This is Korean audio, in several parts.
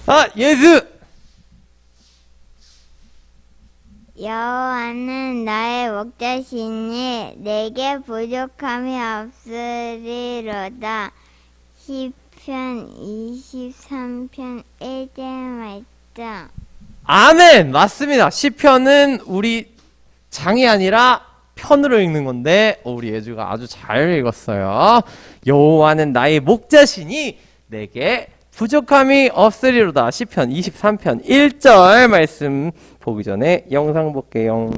아, 예수! 여호와는 나의 목자시니 내게 부족함이 없으리로다. 시편 23편 1절 말씀. 아멘! 맞습니다. 시편은 우리 장이 아니라 편으로 읽는 건데 우리 예주가 아주 잘 읽었어요. 여호와는 나의 목자시니 내게 부족함이 없으리로다. 시편 23편 1절 말씀 보기 전에 영상 볼게요.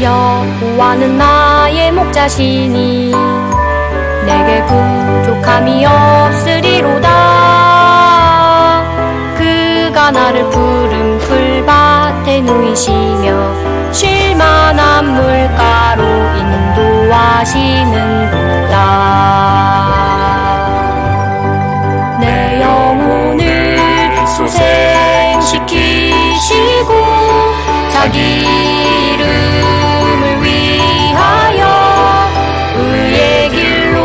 여호와는 나의 목자시니 내게 부족함이 없으리로다. 그가 나를 푸른 풀밭에 누이시며 쉴만한 물가로 인도하시는도다. 내 영혼을 소생시키시고 자기 이름을 위하여 의의 길로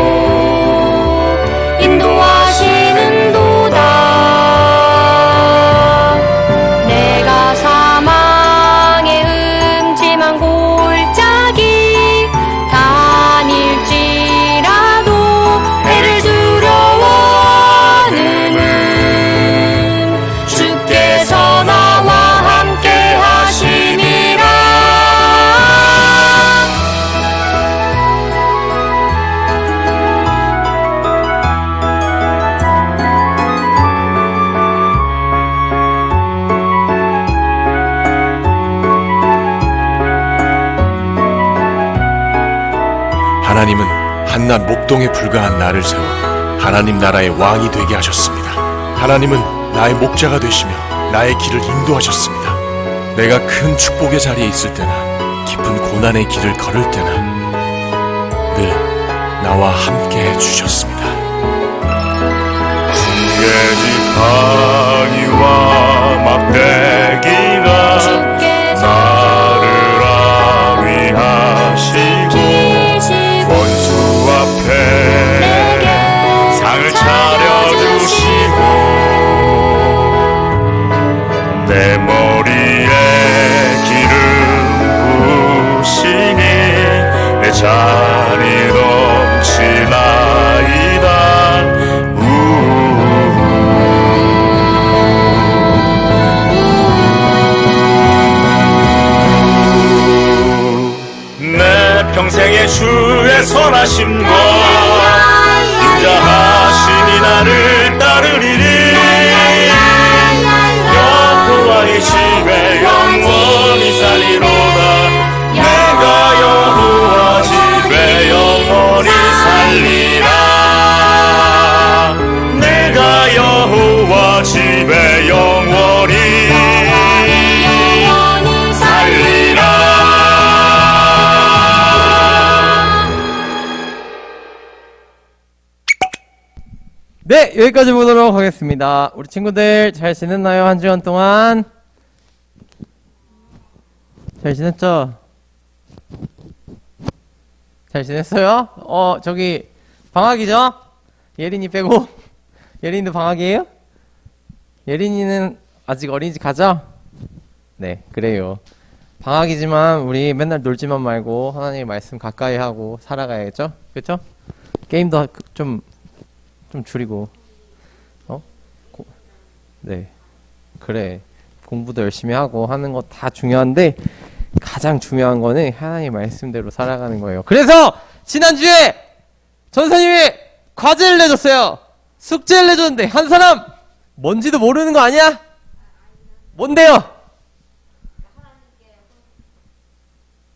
인도하시는도다. 내가 사망의 음침한 골짜기 다닐지라도 해를 두려워하느니 주께서 나와 함께 하시니라. 하나님은 한낱 목동에 불과한 나를 세워 하나님 나라의 왕이 되게 하셨습니다. 하나님은 나의 목자가 되시며 나의 길을 인도하셨습니다. 내가 큰 축복의 자리에 있을 때나 깊은 고난의 길을 걸을 때나 늘 나와 함께 해주셨습니다. 주의 지팡이와 막대기가 나를 안위하시고 원수 앞에 상을 차려주시고 내 머리에 기름 부으시니 내 잔이 넘치나이다. 내 평생의 주의 선하심과 인자하심이 나를 따르리니 여호와의 집에 영원히 살리로다. 내가 여호와 집에 영원히 살리라. 내가 여호와 집에 영원히 살리라. 네, 여기까지 보도록 하겠습니다. 우리 친구들 잘 지냈나요? 한 주간 동안? 잘 지냈죠? 잘 지냈어요? 저기 방학이죠? 예린이 빼고. 예린이도 방학이에요? 예린이는 아직 어린이집 가죠? 네, 그래요. 방학이지만 우리 맨날 놀지만 말고 하나님의 말씀 가까이 하고 살아가야겠죠? 그쵸? 게임도 좀 줄이고, 네, 그래. 공부도 열심히 하고 하는 거 다 중요한데, 가장 중요한 거는 하나님 말씀대로 살아가는 거예요. 그래서, 지난주에 전사님이 과제를 내줬어요. 숙제를 내줬는데, 한 사람! 뭔지도 모르는 거 아니야? 뭔데요?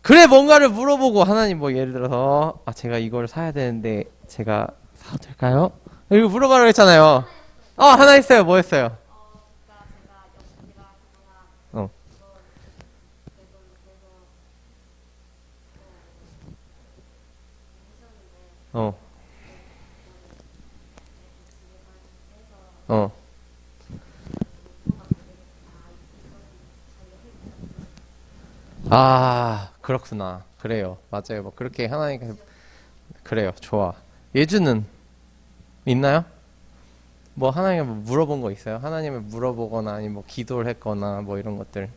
그래, 뭔가를 물어보고, 하나님 뭐 예를 들어서, 제가 이걸 사야 되는데, 제가 사도 될까요? 이거 물어봐라 했잖아요. 하나 있어요. 뭐 했어요? 어. 어. 아, 그렇구나. 그래요. 맞아요. 뭐 그렇게 하나님께서 그래요. 좋아. 예주는 있나요? 뭐 하나님께 뭐 물어본 거 있어요? 하나님을 물어보거나 아니면 뭐 기도를 했거나 뭐 이런 것들.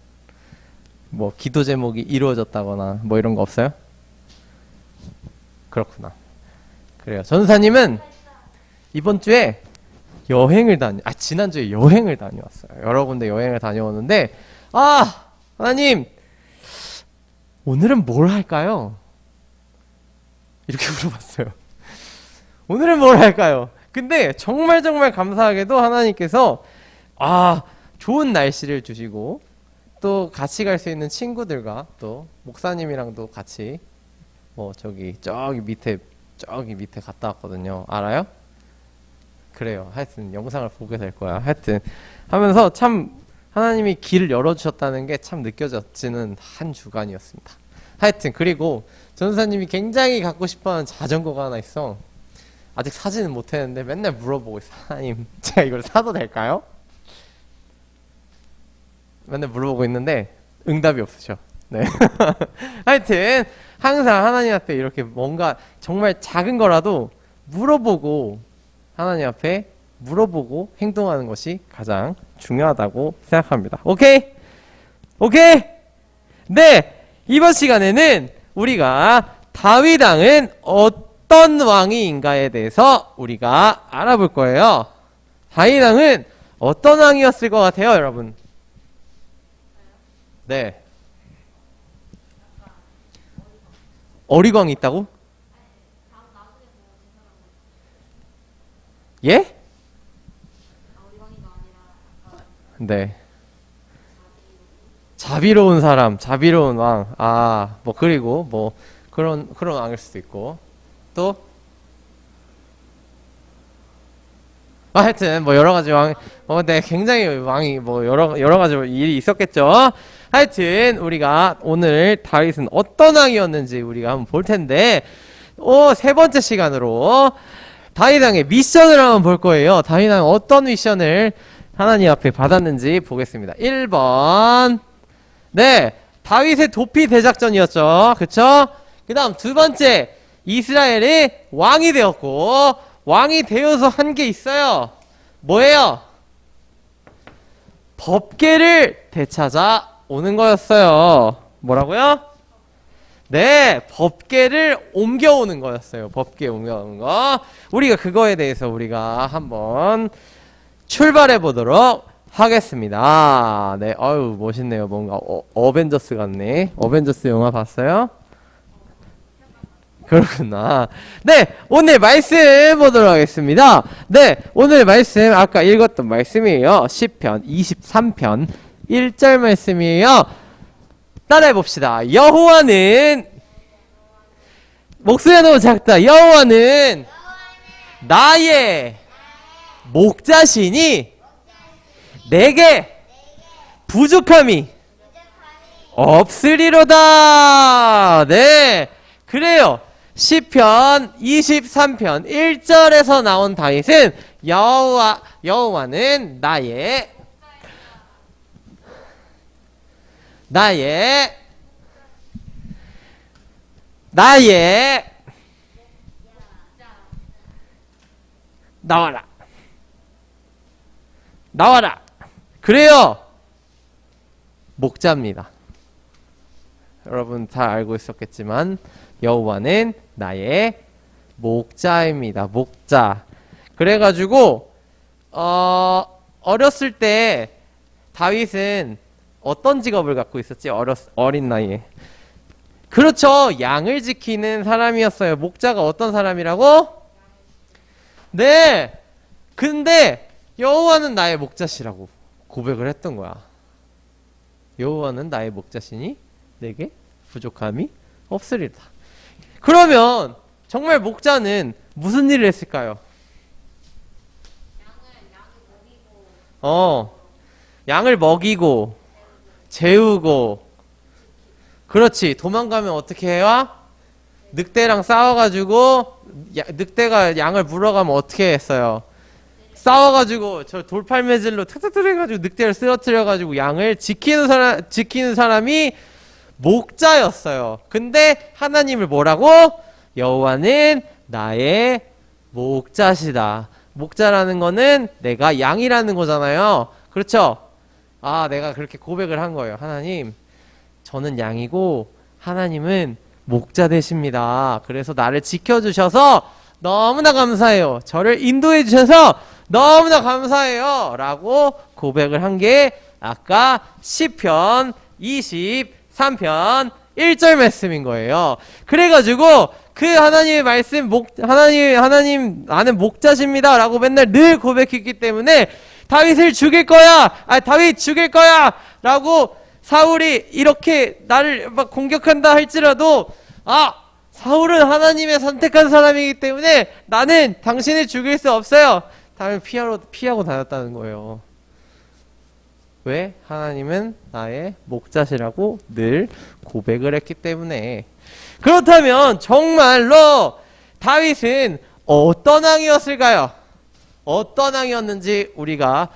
뭐 기도 제목이 이루어졌다거나 뭐 이런 거 없어요? 그렇구나. 그래요. 전사님은 이번 주에 지난주에 여행을 다녀왔어요. 여러 군데 여행을 다녀오는데, 하나님, 오늘은 뭘 할까요? 이렇게 물어봤어요. 오늘은 뭘 할까요? 근데 정말 감사하게도 하나님께서, 좋은 날씨를 주시고, 또 같이 갈 수 있는 친구들과 또 목사님이랑도 같이 저기 밑에 갔다 왔거든요. 알아요? 그래요. 하여튼 영상을 보게 될 거야. 하여튼 하면서 참 하나님이 길을 열어주셨다는 게 참 느껴졌지는 한 주간이었습니다. 하여튼 그리고 전사님이 굉장히 갖고 싶어하는 자전거가 하나 있어. 아직 사지는 못했는데 맨날 물어보고 있어. 하나님, 제가 이걸 사도 될까요? 맨날 물어보고 있는데 응답이 없으셔. 네. 하여튼 항상 하나님 앞에 이렇게 뭔가 정말 작은 거라도 물어보고 하나님 앞에 물어보고 행동하는 것이 가장 중요하다고 생각합니다. 오케이? 네, 이번 시간에는 우리가 다윗 왕은 어떤 왕이인가에 대해서 우리가 알아볼 거예요. 다윗 왕은 어떤 왕이었을 것 같아요, 여러분? 네. 어리광이 있다고? 예? 네. 자비로운 사람, 자비로운 왕. 뭐 그리고 뭐 그런 왕일 수도 있고. 또 하여튼 뭐 여러 가지 네, 굉장히 왕이 뭐 여러 가지 일이 있었겠죠. 하여튼 우리가 오늘 다윗은 어떤 왕이었는지 우리가 한번 볼 텐데, 세 번째 시간으로 다윗 왕의 미션을 한번 볼 거예요. 다윗 왕은 어떤 미션을 하나님 앞에 받았는지 보겠습니다. 1번. 네, 다윗의 도피 대작전이었죠. 그쵸? 그 다음 두 번째, 이스라엘의 왕이 되었고, 왕이 되어서 한 게 있어요. 뭐예요? 법궤를 되찾아 오는 거였어요. 뭐라고요? 네, 법궤를 옮겨오는 거였어요. 법궤 옮겨오는 거. 우리가 그거에 대해서 우리가 한번 출발해 보도록 하겠습니다. 네, 어유 멋있네요. 뭔가 어벤져스 같네. 어벤져스 영화 봤어요? 그렇구나. 네, 오늘 말씀 보도록 하겠습니다. 네, 오늘 말씀 아까 읽었던 말씀이에요. 시편 23편 1절 말씀이에요. 따라해 봅시다. 여호와는, 목소리가 너무 작다. 여호와는 나의 목자시니 내게 부족함이 없으리로다. 네, 그래요. 시편 23편 1절에서 나온 다윗은 여호와는 나의 나와라. 그래요. 목자입니다. 여러분 잘 알고 있었겠지만 여호와는 나의 목자입니다. 목자. 그래가지고 어렸을 때 다윗은 어떤 직업을 갖고 있었지? 어린 나이에. 그렇죠. 양을 지키는 사람이었어요. 목자가 어떤 사람이라고? 네. 근데 여호와는 나의 목자시라고 고백을 했던 거야. 여호와는 나의 목자시니 내게 부족함이 없으리라. 그러면 정말 목자는 무슨 일을 했을까요? 양을 먹이고 재우고. 그렇지. 도망가면 어떻게 해요? 늑대랑 싸워가지고 늑대가 양을 물어가면 어떻게 했어요? 싸워가지고 저 돌팔매질로 탁탁탁 해가지고 늑대를 쓰러뜨려가지고 양을 지키는 사람이 목자였어요. 근데 하나님을 뭐라고? 여호와는 나의 목자시다. 목자라는 거는 내가 양이라는 거잖아요. 그렇죠? 아, 내가 그렇게 고백을 한 거예요. 하나님, 저는 양이고 하나님은 목자 되십니다. 그래서 나를 지켜주셔서 너무나 감사해요. 저를 인도해 주셔서 너무나 감사해요. 라고 고백을 한 게 아까 시편 23편 1절 말씀인 거예요. 그래가지고 그 하나님의 말씀, 하나님 나는 목자십니다. 라고 맨날 늘 고백했기 때문에 다윗을 죽일 거야! 다윗 죽일 거야! 라고 사울이 이렇게 나를 막 공격한다 할지라도 사울은 하나님의 선택한 사람이기 때문에 나는 당신을 죽일 수 없어요. 다음에 피하고 다녔다는 거예요. 왜? 하나님은 나의 목자시라고 늘 고백을 했기 때문에. 그렇다면 정말로 다윗은 어떤 왕이었을까요? 어떤 왕이었는지 우리가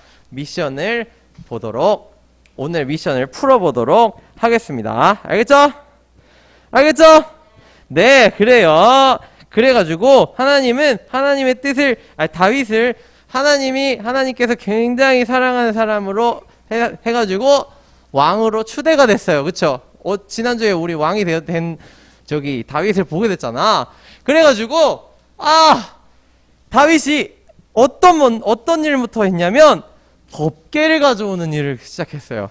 오늘 미션을 풀어보도록 하겠습니다. 알겠죠? 알겠죠? 네, 그래요. 그래가지고 하나님은 하나님의 뜻을, 다윗을 하나님께서 굉장히 사랑하는 사람으로 해가지고 왕으로 추대가 됐어요. 그쵸? 지난주에 우리 왕이 된 다윗을 보게 됐잖아. 그래가지고 다윗이 어떤 일부터 했냐면 법궤를 가져오는 일을 시작했어요.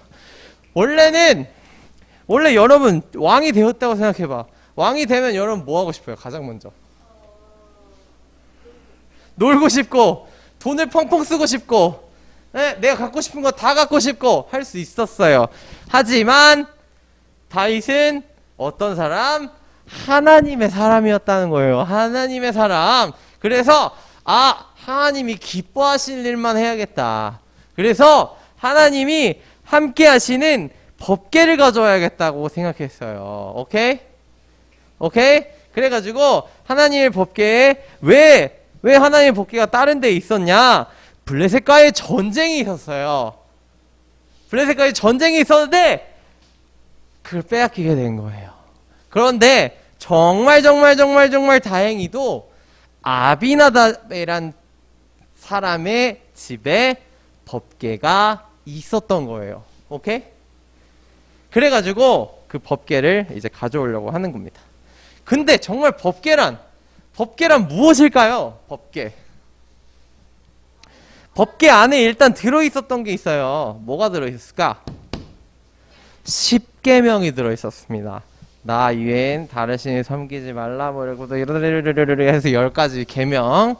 원래 여러분 왕이 되었다고 생각해봐. 왕이 되면 여러분 뭐 하고 싶어요? 가장 먼저 놀고 싶고 돈을 펑펑 쓰고 싶고 내가 갖고 싶은 거 다 갖고 싶고 할 수 있었어요. 하지만 다윗은 어떤 사람? 하나님의 사람이었다는 거예요. 하나님의 사람. 그래서 하나님이 기뻐하실 일만 해야겠다. 그래서 하나님이 함께 하시는 법궤를 가져와야겠다고 생각했어요. 오케이? 그래가지고 하나님의 법궤에 왜 하나님의 법궤가 다른 데 있었냐? 블레셋과의 전쟁이 있었어요. 블레셋과의 전쟁이 있었는데 그걸 빼앗기게 된 거예요. 그런데 정말 다행히도 아비나답이란 사람의 집에 법궤가 있었던 거예요. 오케이? 그래가지고 그 법궤를 이제 가져오려고 하는 겁니다. 근데 정말 법궤란 무엇일까요? 법궤 안에 일단 들어있었던 게 있어요. 뭐가 들어있었을까? 10계명이 들어있었습니다. 나 이외엔 다른 신을 섬기지 말라 뭐 이러고도 해서 10가지 계명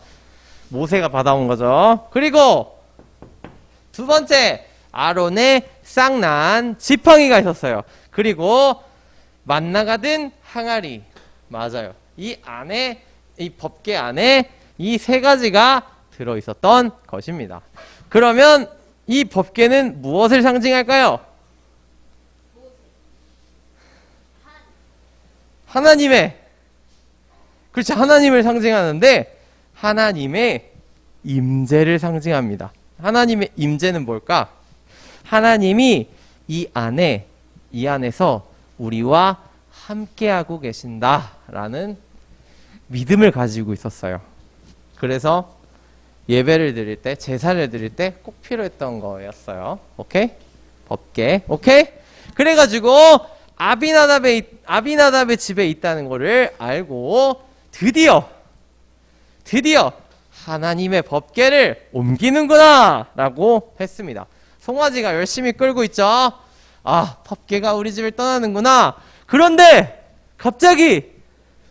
모세가 받아온 거죠. 그리고 두 번째, 아론의 쌍난 지팡이가 있었어요. 그리고 만나가 든 항아리. 맞아요. 이 법궤 안에 이 세 가지가 들어있었던 것입니다. 그러면 이 법궤는 무엇을 상징할까요? 하나님을 상징하는데 하나님의 임재를 상징합니다. 하나님의 임재는 뭘까? 하나님이 이 안에서 우리와 함께하고 계신다라는 믿음을 가지고 있었어요. 그래서 예배를 드릴 때, 제사를 드릴 때 꼭 필요했던 거였어요. 오케이? 법궤. 오케이? 그래가지고 아비나답의 집에 있다는 거를 알고 드디어 하나님의 법궤를 옮기는구나 라고 했습니다. 송아지가 열심히 끌고 있죠. 법궤가 우리 집을 떠나는구나. 그런데 갑자기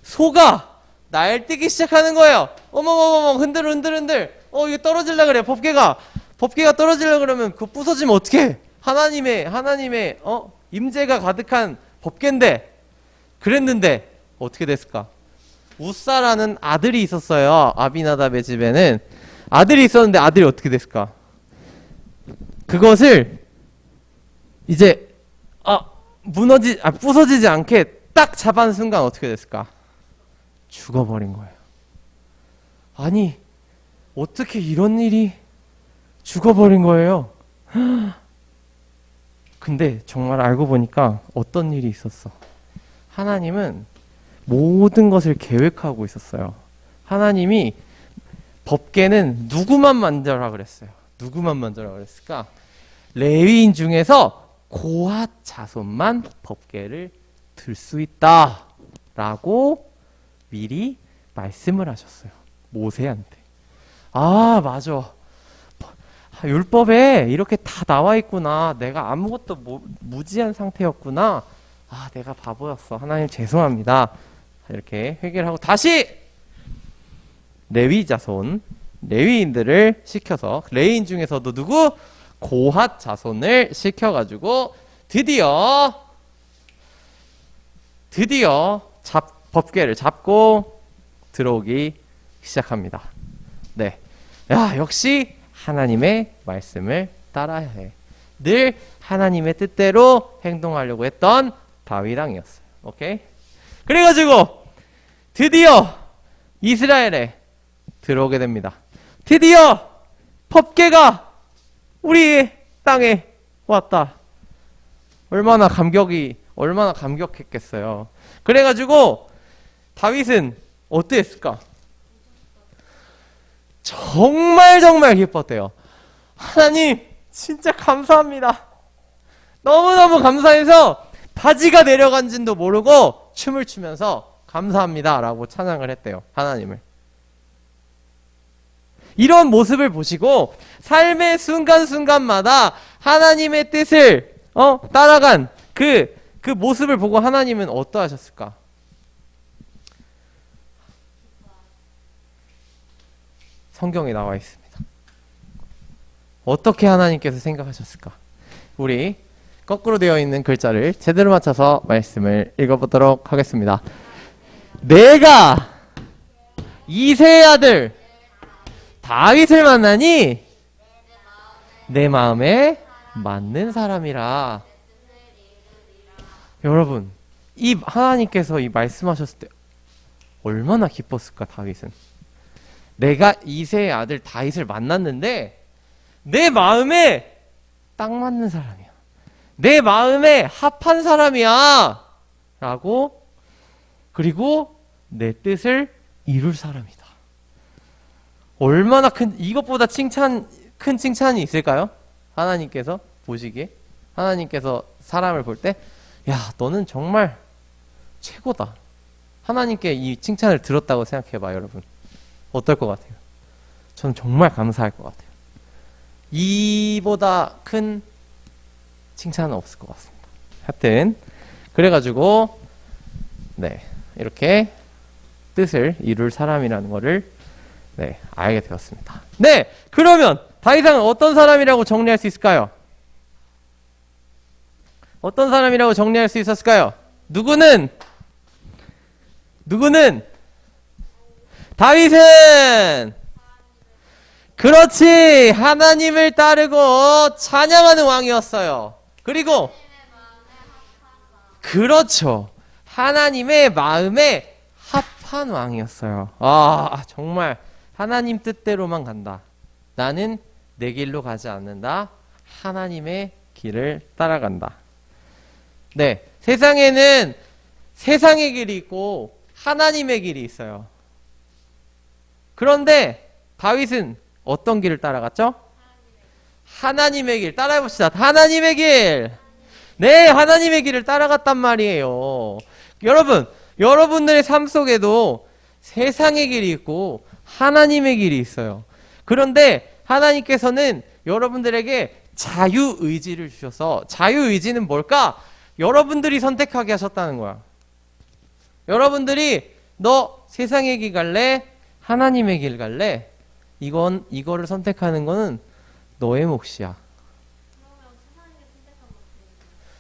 소가 날뛰기 시작하는 거예요. 어머머머머, 흔들. 이거 떨어질라 그래. 법궤가 떨어질라 그러면 그거 부서지면 어떡해? 하나님의 임재가 가득한 법궤인데. 그랬는데 어떻게 됐을까? 우사라는 아들이 있었어요. 아비나답의 집에는 아들이 있었는데 아들이 어떻게 됐을까? 그것을 이제 부서지지 않게 딱 잡은 순간 어떻게 됐을까? 죽어버린 거예요. 아니, 어떻게 이런 일이 죽어버린 거예요? 근데 정말 알고 보니까 어떤 일이 있었어. 하나님은 모든 것을 계획하고 있었어요. 하나님이 법궤는 누구만 만져라 그랬어요. 누구만 만져라 그랬을까? 레위인 중에서 고핫 자손만 법궤를 들 수 있다 라고 미리 말씀을 하셨어요. 모세한테. 아, 맞아. 율법에 이렇게 다 나와 있구나. 내가 아무것도 무지한 상태였구나. 아, 내가 바보였어. 하나님 죄송합니다. 이렇게 회개를 하고 다시 레위 자손, 레위인들을 시켜서, 레위인 중에서도 누구? 고핫 자손을 시켜가지고 드디어 법궤를 잡고 들어오기 시작합니다. 네. 야, 역시 하나님의 말씀을 따라야 해. 늘 하나님의 뜻대로 행동하려고 했던 다윗 왕이었어요. 오케이? 그래가지고 드디어 이스라엘에 들어오게 됩니다. 드디어 법궤가 우리 땅에 왔다. 얼마나 감격했겠어요. 그래가지고 다윗은 어땠을까? 정말 기뻤대요. 하나님 진짜 감사합니다. 너무너무 감사해서 바지가 내려간지도 모르고 춤을 추면서 감사합니다 라고 찬양을 했대요. 하나님을. 이런 모습을 보시고 삶의 순간순간마다 하나님의 뜻을 따라간 그 모습을 보고 하나님은 어떠하셨을까? 성경에 나와 있습니다. 어떻게 하나님께서 생각하셨을까? 우리 거꾸로 되어 있는 글자를 제대로 맞춰서 말씀을 읽어보도록 하겠습니다. 내가 이새의 아들 다윗을 만나니 내 마음에 맞는 사람이라. 여러분, 이 하나님께서 이 말씀하셨을 때 얼마나 기뻤을까? 다윗은 내가 이새의 아들 다윗을 만났는데 내 마음에 딱 맞는 사람이야. 내 마음에 합한 사람이야. 라고, 그리고 내 뜻을 이룰 사람이다. 얼마나 이것보다 큰 칭찬이 있을까요? 하나님께서 보시기에, 하나님께서 사람을 볼 때, 야, 너는 정말 최고다. 하나님께 이 칭찬을 들었다고 생각해봐, 여러분. 어떨 것 같아요? 저는 정말 감사할 것 같아요. 이보다 큰 칭찬은 없을 것 같습니다. 하여튼 그래가지고 네, 이렇게 뜻을 이룰 사람이라는 거를 알게 되었습니다. 네, 그러면 다윗은 어떤 사람이라고 정리할 수 있을까요? 어떤 사람이라고 정리할 수 있었을까요? 누구는 다윗은 그렇지, 하나님을 따르고 찬양하는 왕이었어요. 그리고 그렇죠, 하나님의 마음에 합한 왕이었어요. 아, 정말 하나님 뜻대로만 간다. 나는 내 길로 가지 않는다. 하나님의 길을 따라간다. 네, 세상에는 세상의 길이 있고 하나님의 길이 있어요. 그런데 다윗은 어떤 길을 따라갔죠? 하나님의 길. 따라해봅시다. 하나님의 길. 네, 하나님의 길을 따라갔단 말이에요. 여러분, 여러분들의 삶 속에도 세상의 길이 있고 하나님의 길이 있어요. 그런데 하나님께서는 여러분들에게 자유의지를 주셔서, 자유의지는 뭘까? 여러분들이 선택하게 하셨다는 거야. 여러분들이 너 세상의 길 갈래? 하나님의 길 갈래? 이거를 선택하는 거는 너의 몫이야.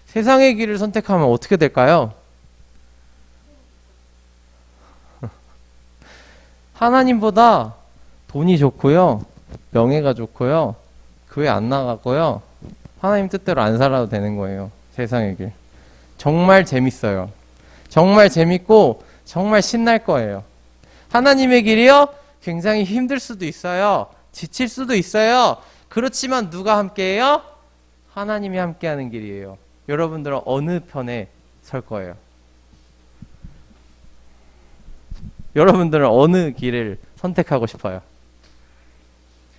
세상의 길을 선택하면 어떻게 될까요? 하나님보다 돈이 좋고요, 명예가 좋고요, 교회 안 나가고요, 하나님 뜻대로 안 살아도 되는 거예요. 세상의 길. 정말 재밌어요. 정말 재밌고 정말 신날 거예요. 하나님의 길이요, 굉장히 힘들 수도 있어요. 지칠 수도 있어요. 그렇지만 누가 함께해요? 하나님이 함께하는 길이에요. 여러분들은 어느 편에 설 거예요? 여러분들은 어느 길을 선택하고 싶어요?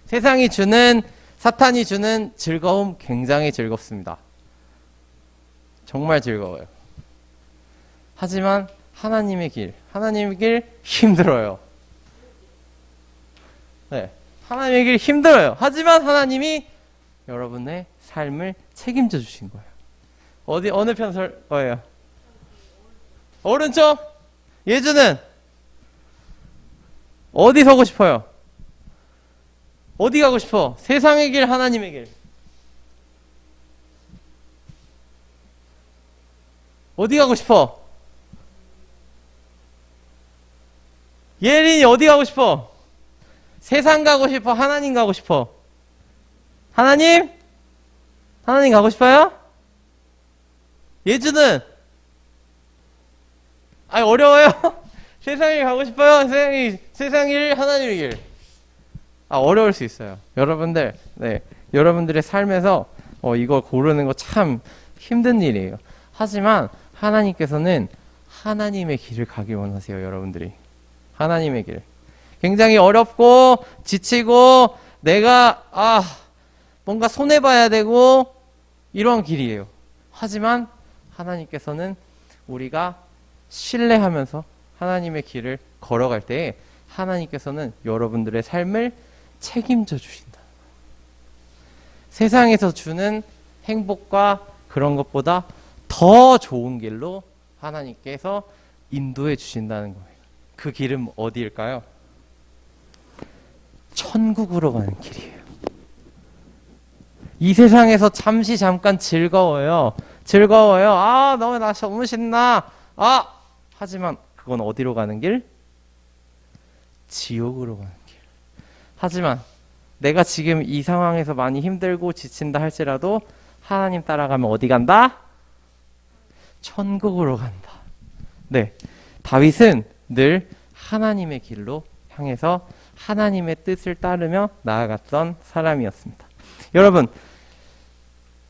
세상이 주는, 사탄이 주는 즐거움 굉장히 즐겁습니다. 정말 즐거워요. 하지만 하나님의 길 힘들어요. 네, 하나님의 길 힘들어요. 하지만 하나님이 여러분의 삶을 책임져 주신 거예요. 어느 편 설 거예요? 오른쪽? 예주는 어디 서고 싶어요? 어디 가고 싶어? 세상의 길, 하나님의 길. 어디 가고 싶어? 예린이 어디 가고 싶어? 세상 가고 싶어? 하나님 가고 싶어? 하나님? 하나님 가고 싶어요? 예주는? 아니, 어려워요? 세상에 가고 싶어요? 세상의 길, 하나님의 길. 어려울 수 있어요. 여러분들, 네. 여러분들의 삶에서, 이걸 고르는 거 참 힘든 일이에요. 하지만, 하나님께서는 하나님의 길을 가기 원하세요, 여러분들이. 하나님의 길. 굉장히 어렵고, 지치고, 내가, 뭔가 손해봐야 되고, 이런 길이에요. 하지만, 하나님께서는 우리가 신뢰하면서 하나님의 길을 걸어갈 때 하나님께서는 여러분들의 삶을 책임져 주신다. 세상에서 주는 행복과 그런 것보다 더 좋은 길로 하나님께서 인도해 주신다는 거예요. 그 길은 어디일까요? 천국으로 가는 길이에요. 이 세상에서 잠깐 즐거워요. 너무 신나. 하지만 그건 어디로 가는 길? 지옥으로 가는 길. 하지만 내가 지금 이 상황에서 많이 힘들고 지친다 할지라도 하나님 따라가면 어디 간다? 천국으로 간다. 네, 다윗은 늘 하나님의 길로 향해서 하나님의 뜻을 따르며 나아갔던 사람이었습니다. 여러분,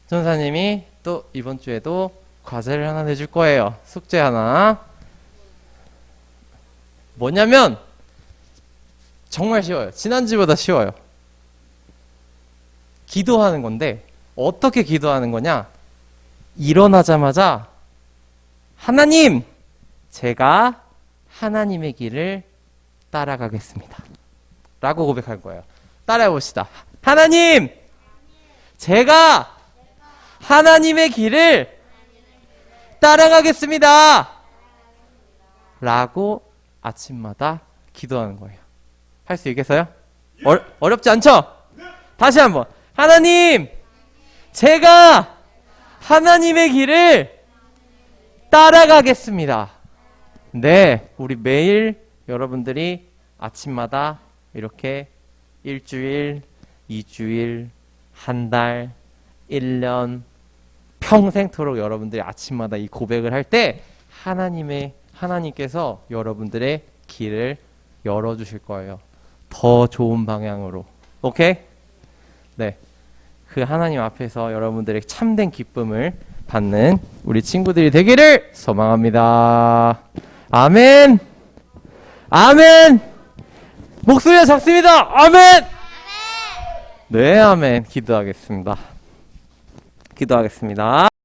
전사님이 또 이번 주에도 과제를 하나 내줄 거예요. 숙제 하나. 뭐냐면 정말 쉬워요. 지난주보다 쉬워요. 기도하는 건데 어떻게 기도하는 거냐? 일어나자마자 하나님, 제가 하나님의 길을 따라가겠습니다. 라고 고백할 거예요. 따라해 봅시다. 하나님, 제가 하나님의 길을 따라가겠습니다. 라고 아침마다 기도하는 거예요. 할 수 있겠어요? 어렵지 않죠? 다시 한번. 하나님, 제가 하나님의 길을 따라가겠습니다. 네, 우리 매일 여러분들이 아침마다 이렇게 일주일, 2주일, 한 달, 1년, 평생토록 여러분들이 아침마다 이 고백을 할 때 하나님께서 여러분들의 길을 열어주실 거예요. 더 좋은 방향으로. 오케이? 네. 그 하나님 앞에서 여러분들의 참된 기쁨을 받는 우리 친구들이 되기를 소망합니다. 아멘! 아멘! 목소리가 작습니다! 아멘! 네, 아멘. 기도하겠습니다.